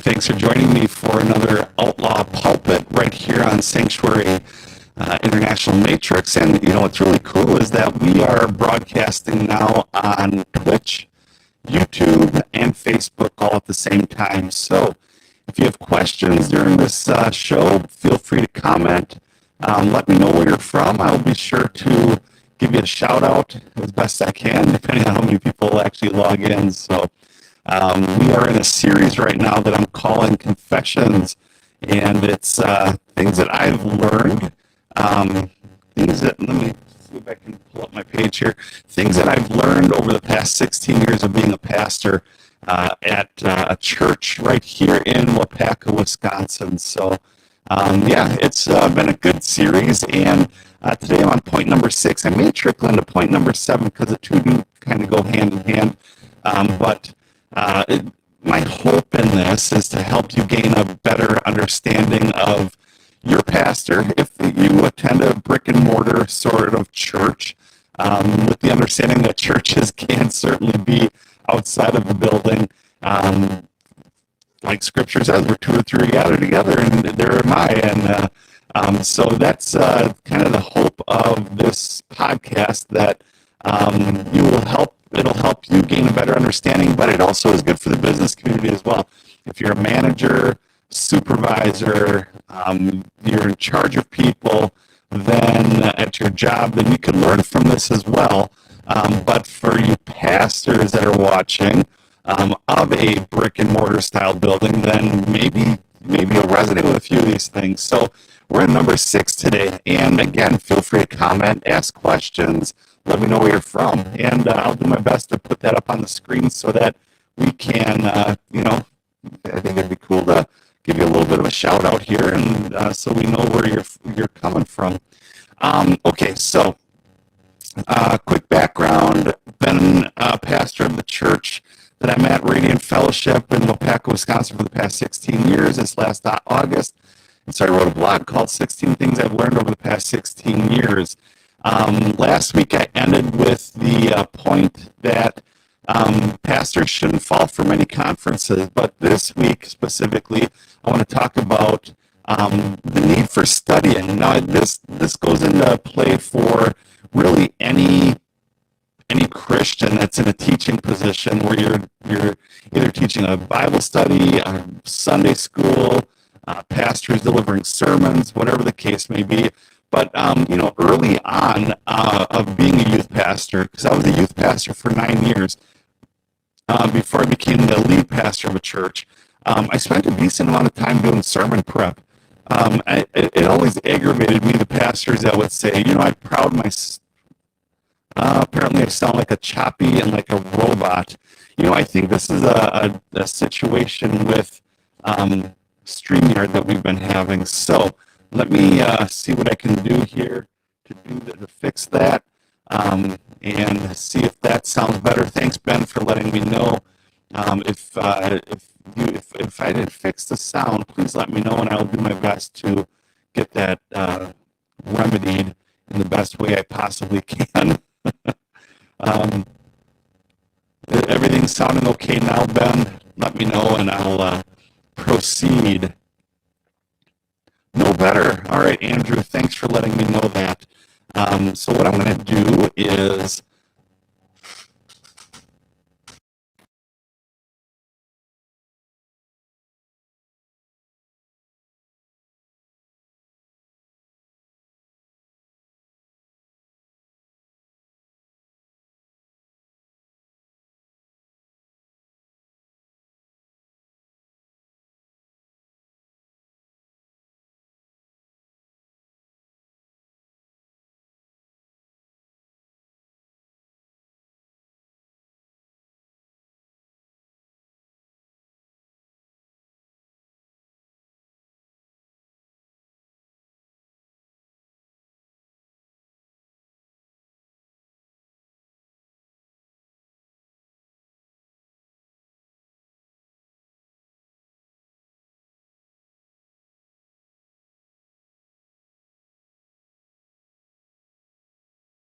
Thanks for joining me for another Outlaw Pulpit right here on Sanctuary International Matrix. And you know what's really cool is that we are broadcasting now on Twitch, YouTube, and Facebook all at the same time. So if you have questions during this show, feel free to comment. Let me know where you're from. I'll be sure to give you a shout out as best I can, depending on how many people actually log in. So we are in a series right now that I'm calling Confessions, and it's things that I've learned, things that, let me see if I can pull up my page here, things that I've learned over the past 16 years of being a pastor at a church right here in Waupaca, Wisconsin. So yeah, it's been a good series, and today I'm on point number 6. I may trickle into point number 7 because the two do kind of go hand in hand, but my hope in this is to help you gain a better understanding of your pastor. If you attend a brick and mortar sort of church, with the understanding that churches can certainly be outside of the building, like Scripture says, where 2 or 3 gather together, and there am I. And so that's kind of the hope of this podcast, that you will help. It'll help you gain a better understanding, but it also is good for the business community as well. If you're a manager, supervisor, you're in charge of people, then at your job, then you can learn from this as well. But for you pastors that are watching of a brick and mortar style building, then maybe you'll resonate with a few of these things. So we're at number 6 today, and again, feel free to comment, ask questions. Let me know where you're from, and I'll do my best to put that up on the screen so that we can, I think it'd be cool to give you a little bit of a shout out here, and so we know where you're coming from. Okay, so quick background: been a pastor of the church that I'm at, Radiant Fellowship in Waupaca, Wisconsin, for the past 16 years. This last August, and so I wrote a blog called 16 Things I've Learned Over the Past 16 Years. Last week I ended with the point that pastors shouldn't fall for many conferences, but this week specifically I want to talk about the need for studying. Now this goes into play for really any Christian that's in a teaching position, where you're either teaching a Bible study, a Sunday school, pastors delivering sermons, whatever the case may be. But, early on of being a youth pastor, because I was a youth pastor for 9 years, before I became the lead pastor of a church, I spent a decent amount of time doing sermon prep. It always aggravated me, the pastors that would say, I'm proud of my, apparently I sound like a choppy and like a robot. I think this is a situation with StreamYard that we've been having. So let me see what I can do here to fix that, and see if that sounds better. Thanks, Ben, for letting me know. If I didn't fix the sound, please let me know, and I'll do my best to get that remedied in the best way I possibly can. Everything's sounding okay now, Ben? Let me know, and I'll proceed. No better. All right, Andrew, thanks for letting me know that. So what I'm going to do is